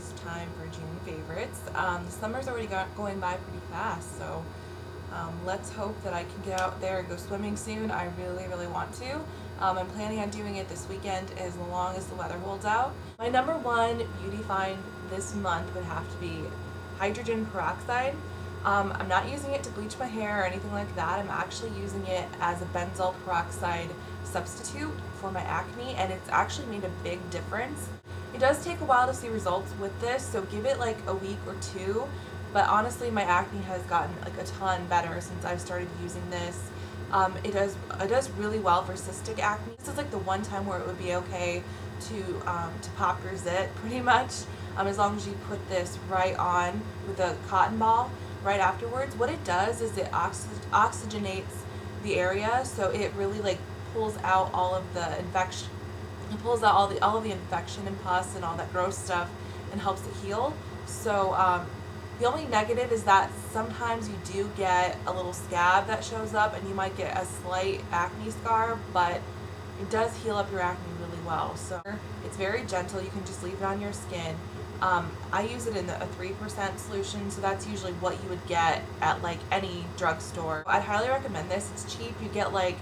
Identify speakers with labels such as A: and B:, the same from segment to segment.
A: almost time for June favorites. The summer's already going by pretty fast, so let's hope that I can get out there and go swimming soon. I really, really want to. I'm planning on doing it this weekend as long as the weather holds out. My number one beauty find this month would have to be Hydrogen Peroxide. I'm not using it to bleach my hair or anything like that. I'm actually using it as a benzoyl peroxide substitute for my acne, and it's actually made a big difference. It does take a while to see results with this, so give it like a week or two, but honestly my acne has gotten like a ton better since I've started using this. It does really well for cystic acne. This is like the one time where it would be okay to pop your zit pretty much, as long as you put this right on with a cotton ball right afterwards. What it does is it oxygenates the area, so it really like pulls out all of the infection. It pulls out all of the infection and pus and all that gross stuff and helps it heal. So the only negative is that sometimes you do get a little scab that shows up and you might get a slight acne scar, but it does heal up your acne really well. So it's very gentle. You can just leave it on your skin. I use it in a 3% solution, so that's usually what you would get at like any drugstore. I'd highly recommend this. It's cheap. You get like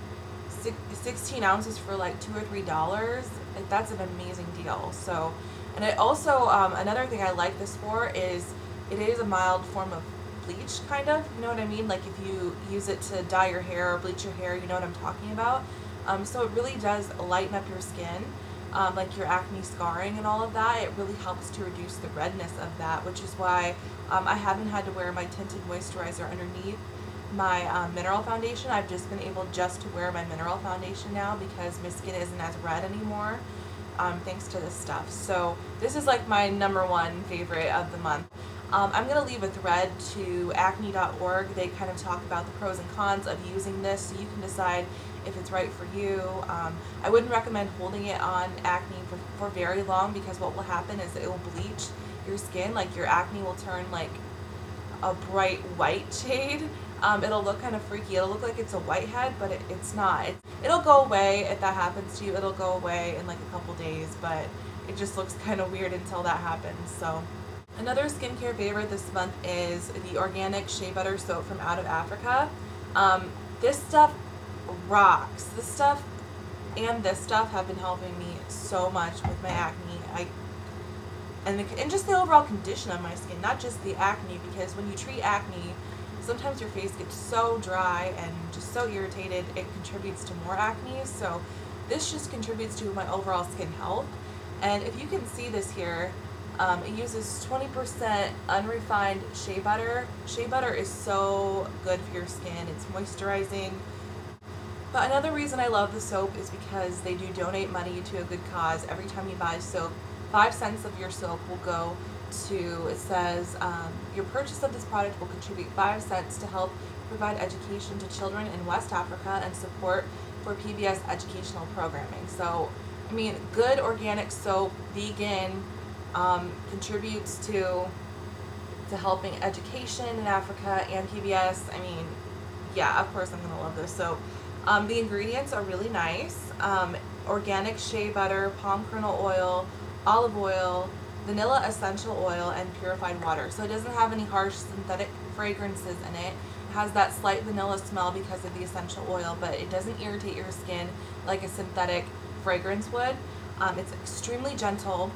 A: 16 ounces for like $2 or $3. Like, that's an amazing deal. So, and it also, another thing I like this for is it is a mild form of bleach, kind of, you know what I mean? Like if you use it to dye your hair or bleach your hair, you know what I'm talking about. So it really does lighten up your skin, like your acne scarring and all of that. It really helps to reduce the redness of that, which is why I haven't had to wear my tinted moisturizer underneath my mineral foundation. I've just been able just to wear my mineral foundation now because my skin isn't as red anymore, thanks to this stuff. So this is like my number one favorite of the month. I'm going to leave a thread to acne.org. They kind of talk about the pros and cons of using this, so you can decide if it's right for you. I wouldn't recommend holding it on acne for very long, because what will happen is it will bleach your skin. Like your acne will turn like a bright white shade. It'll look kind of freaky. It'll look like it's a whitehead, but it's not. It'll go away if that happens to you. It'll go away in like a couple days, but it just looks kind of weird until that happens. So another skincare favorite this month is the organic shea butter soap from out of Africa. This stuff rocks. This stuff and this stuff have been helping me so much with my acne. And just the overall condition of my skin, not just the acne, because when you treat acne, sometimes your face gets so dry and just so irritated, it contributes to more acne. So this just contributes to my overall skin health. And if you can see this here, it uses 20% unrefined shea butter. Shea butter is so good for your skin. It's moisturizing. But another reason I love the soap is because they do donate money to a good cause. Every time you buy soap, 5 cents of your soap will go to, it says, your purchase of this product will contribute 5 cents to help provide education to children in West Africa and support for PBS educational programming. So, I mean, good organic soap, vegan, contributes to helping education in Africa and PBS. I mean, yeah, of course I'm going to love this soap. The ingredients are really nice. Organic shea butter, palm kernel oil, olive oil, vanilla essential oil, and purified water. So it doesn't have any harsh synthetic fragrances in it. It has that slight vanilla smell because of the essential oil, but it doesn't irritate your skin like a synthetic fragrance would. It's extremely gentle.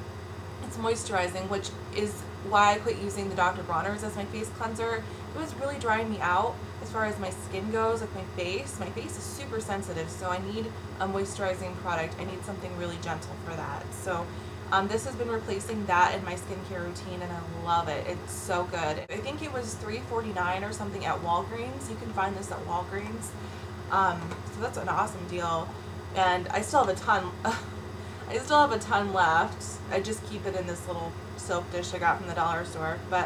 A: It's moisturizing, which is why I quit using the Dr. Bronner's as my face cleanser. It was really drying me out as far as my skin goes, like my face. My face is super sensitive, so I need a moisturizing product. I need something really gentle for that. So this has been replacing that in my skincare routine, and I love it. It's so good. I think it was $3.49 or something at Walgreens. You can find this at Walgreens. So that's an awesome deal. And I still have a ton. I still have a ton left. I just keep it in this little soap dish I got from the dollar store. But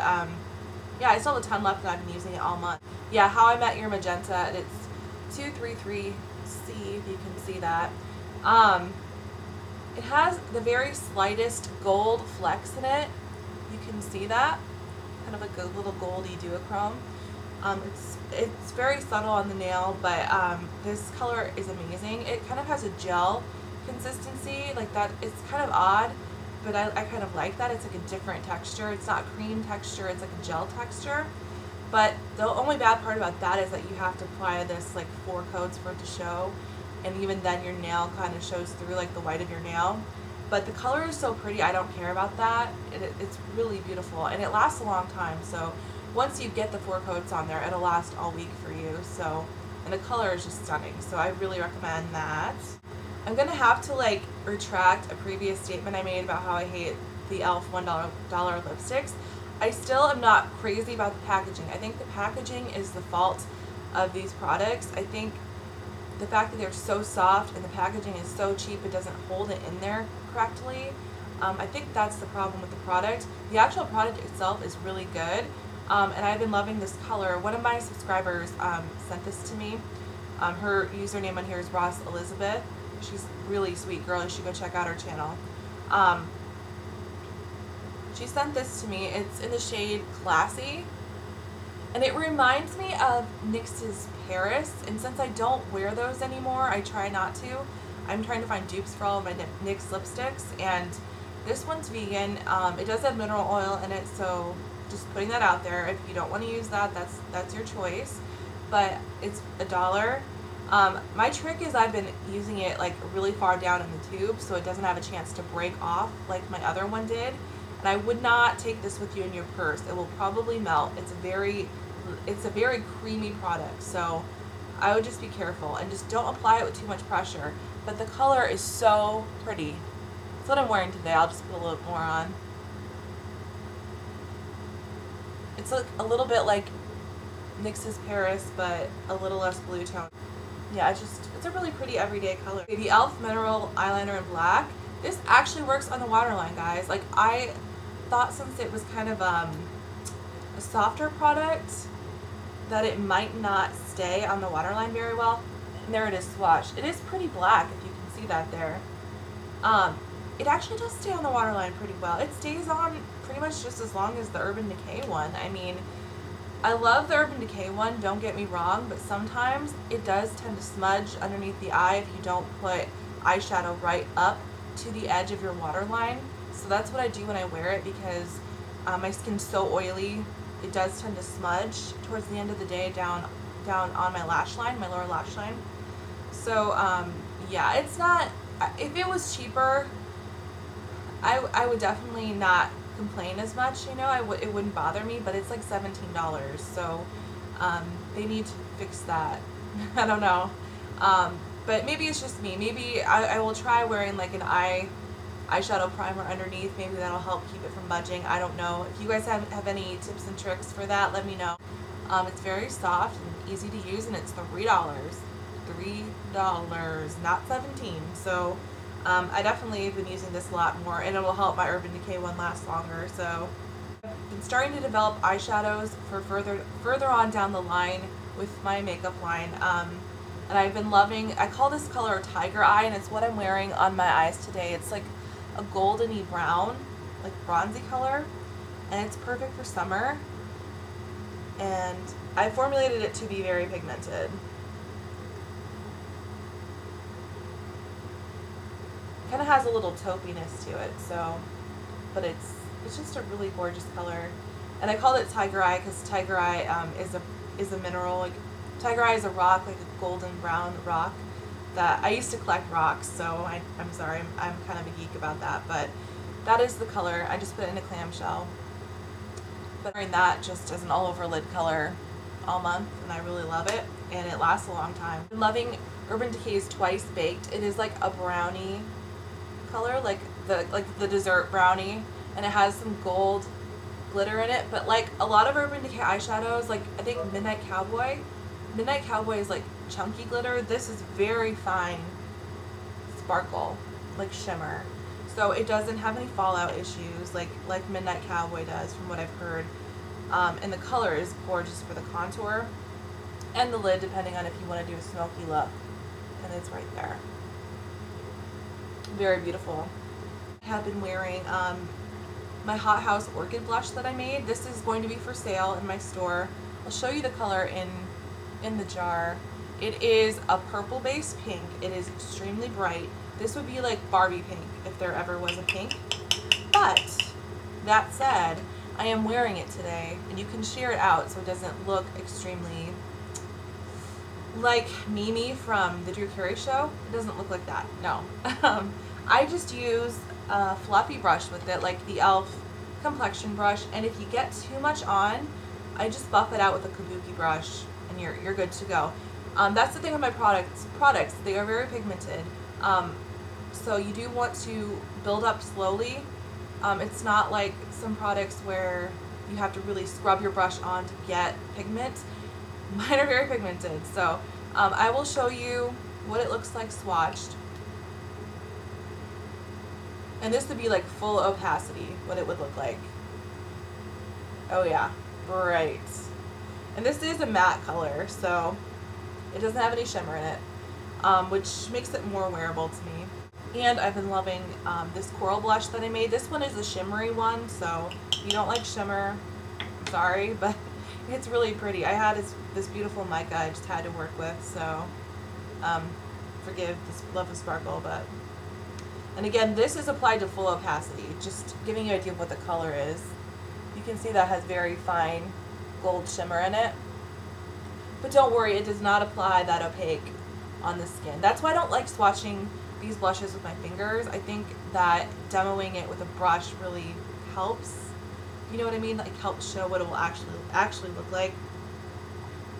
A: yeah, I still have a ton left, and I've been using it all month. Yeah, How I Met Your Magenta, and it's 233C, if you can see that. It has the very slightest gold flecks in it. You can see that, kind of like a little goldy duochrome. It's very subtle on the nail, but this color is amazing. It kind of has a gel consistency like that. It's kind of odd, but I kind of like that. It's like a different texture. It's not cream texture, it's like a gel texture. But the only bad part about that is that you have to apply this like 4 coats for it to show, and even then your nail kind of shows through, like the white of your nail. But the color is so pretty, I don't care about that. It's really beautiful, and it lasts a long time. So once you get the 4 coats on there, it'll last all week for you. So, and the color is just stunning, so I really recommend that. I'm gonna have to like retract a previous statement I made about how I hate the e.l.f. $1 lipsticks. I still am not crazy about the packaging. I think the packaging is the fault of these products. I think the fact that they're so soft and the packaging is so cheap, it doesn't hold it in there correctly. I think that's the problem with the product. The actual product itself is really good, and I've been loving this color. One of my subscribers sent this to me. Her username on here is Ross Elizabeth. She's a really sweet girl. You should go check out her channel. She sent this to me. It's in the shade Classy, and it reminds me of NYX's Paris, and since I don't wear those anymore, I try not to. I'm trying to find dupes for all of my NYX lipsticks, and this one's vegan. It does have mineral oil in it, so just putting that out there. If you don't want to use that, that's your choice, but it's $1. My trick is I've been using it like really far down in the tube so it doesn't have a chance to break off like my other one did. And I would not take this with you in your purse. It will probably melt. It's a very creamy product, so I would just be careful and just don't apply it with too much pressure. But the color is so pretty. That's what I'm wearing today. I'll just put a little more on. It's like a little bit like NYX's Paris, but a little less blue tone. Yeah, it's a really pretty everyday color. The e.l.f. Mineral Eyeliner in Black. This actually works on the waterline, guys. Like, I thought since it was kind of a softer product that it might not stay on the waterline very well. And there it is swatched. It is pretty black, if you can see that there. It actually does stay on the waterline pretty well. It stays on pretty much just as long as the Urban Decay one. I mean, I love the Urban Decay one, don't get me wrong, but sometimes it does tend to smudge underneath the eye if you don't put eyeshadow right up to the edge of your waterline. So that's what I do when I wear it, because my skin's so oily, it does tend to smudge towards the end of the day down on my lash line, my lower lash line. So yeah, it's not, if it was cheaper, I would definitely not complain as much, you know. It wouldn't bother me, but it's like $17, so they need to fix that. I don't know, but maybe it's just me. Maybe I will try wearing like an eyeshadow primer underneath. Maybe that'll help keep it from budging. I don't know. If you guys have any tips and tricks for that, let me know. It's very soft and easy to use, and it's $3, not 17. So I definitely have been using this a lot more, and it will help my Urban Decay one last longer. So I've been starting to develop eyeshadows for further on down the line with my makeup line, and I've been loving, I call this color Tiger Eye, and it's what I'm wearing on my eyes today. It's like a goldeny brown, like bronzy color, and it's perfect for summer, and I formulated it to be very pigmented. Kind of has a little taupiness to it, so, but it's just a really gorgeous color. And I called it Tiger Eye because Tiger Eye is a mineral. Like, Tiger Eye is a rock, like a golden brown rock that I used to collect rocks, so I'm sorry, I'm kind of a geek about that, but that is the color. I just put it in a clamshell. But wearing that just as an all over lid color all month, and I really love it, and it lasts a long time. I'm loving Urban Decay's Twice Baked. It is like a brownie color, like the dessert brownie, and it has some gold glitter in it. But like a lot of Urban Decay eyeshadows, like I think Midnight Cowboy is like chunky glitter. This is very fine sparkle, like shimmer, so it doesn't have any fallout issues like Midnight Cowboy does, from what I've heard. And the color is gorgeous for the contour and the lid, depending on if you want to do a smoky look, and it's right there. Very beautiful. I have been wearing my Hot House Orchid blush that I made. This is going to be for sale in my store. I'll show you the color in the jar. It is a purple based pink. It is extremely bright. This would be like Barbie pink if there ever was a pink. But that said, I am wearing it today, and you can sheer it out so it doesn't look extremely like Mimi from the Drew Carey show. It doesn't look like that, no. I just use a fluffy brush with it, like the e.l.f. complexion brush, and if you get too much on, I just buff it out with a kabuki brush, and you're good to go. That's the thing with my products, they are very pigmented, so you do want to build up slowly. It's not like some products where you have to really scrub your brush on to get pigment. Mine are very pigmented, so I will show you what it looks like swatched. And this would be like full opacity, what it would look like. Oh yeah, bright. And this is a matte color, so it doesn't have any shimmer in it, which makes it more wearable to me. And I've been loving this coral blush that I made. This one is the shimmery one, so if you don't like shimmer, I'm sorry, but it's really pretty. I had this beautiful mica I just had to work with, so forgive this love of sparkle, but... And again, this is applied to full opacity, just giving you an idea of what the color is. You can see that has very fine gold shimmer in it. But don't worry, it does not apply that opaque on the skin. That's why I don't like swatching these blushes with my fingers. I think that demoing it with a brush really helps. You know what I mean? Like helps show what it will actually look like.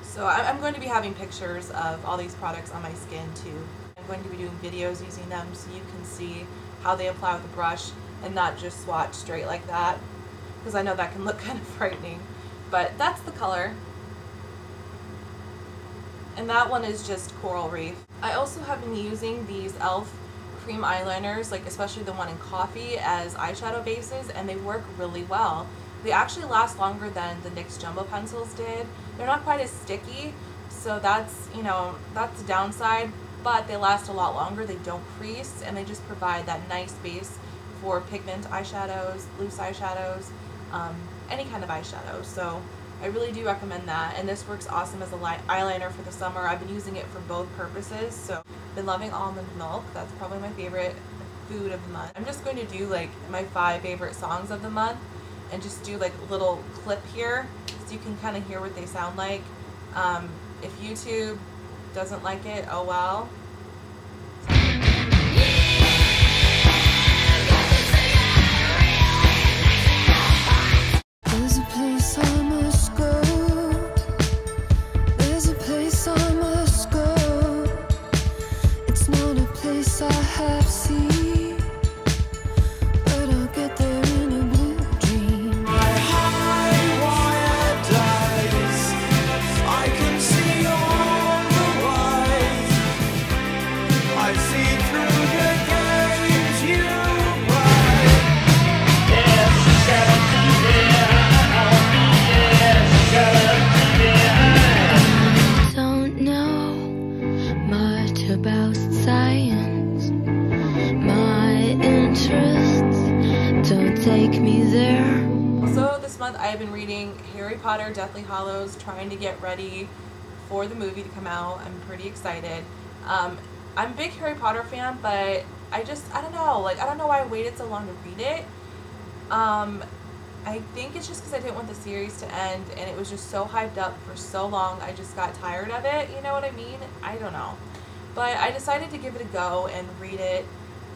A: So I'm going to be having pictures of all these products on my skin too. I'm going to be doing videos using them so you can see how they apply with a brush and not just swatch straight like that, because I know that can look kind of frightening. But that's the color. And that one is just Coral Reef. I also have been using these e.l.f. cream eyeliners, like especially the one in coffee, as eyeshadow bases, and they work really well. They actually last longer than the NYX Jumbo pencils did. They're not quite as sticky, so that's, you know, that's the downside, but they last a lot longer. They don't crease, and they just provide that nice base for pigment eyeshadows, loose eyeshadows, any kind of eyeshadow. So I really do recommend that, and this works awesome as a eyeliner for the summer. I've been using it for both purposes, so I've been loving almond milk. That's probably my favorite food of the month. I'm just going to do like my 5 favorite songs of the month and just do like a little clip here so you can kind of hear what they sound like. If YouTube doesn't like it, oh well.
B: There's a place I must go. There's a place I must go. It's not a place I have seen, but I'll get there in a blue dream. My high wire dies. I can see all the white. I see through the games you write. Yeah, she's gotta be there. I don't know much about science. My interests don't take me there.
A: So this month I have been reading Harry Potter, Deathly Hallows, trying to get ready for the movie to come out. I'm pretty excited. I'm a big Harry Potter fan, but I don't know, like I don't know why I waited so long to read it. I think it's just because I didn't want the series to end, and it was just so hyped up for so long, I just got tired of it, you know what I mean? I don't know. But I decided to give it a go and read it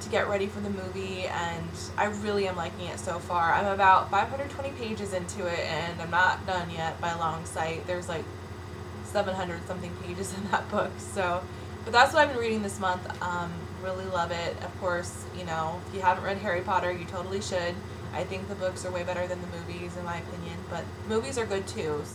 A: to get ready for the movie, and I really am liking it so far. I'm about 520 pages into it, and I'm not done yet by a long sight. There's like 700 something pages in that book, so. But that's what I've been reading this month. Really love it. Of course, you know, if you haven't read Harry Potter, you totally should. I think the books are way better than the movies, in my opinion, but movies are good too.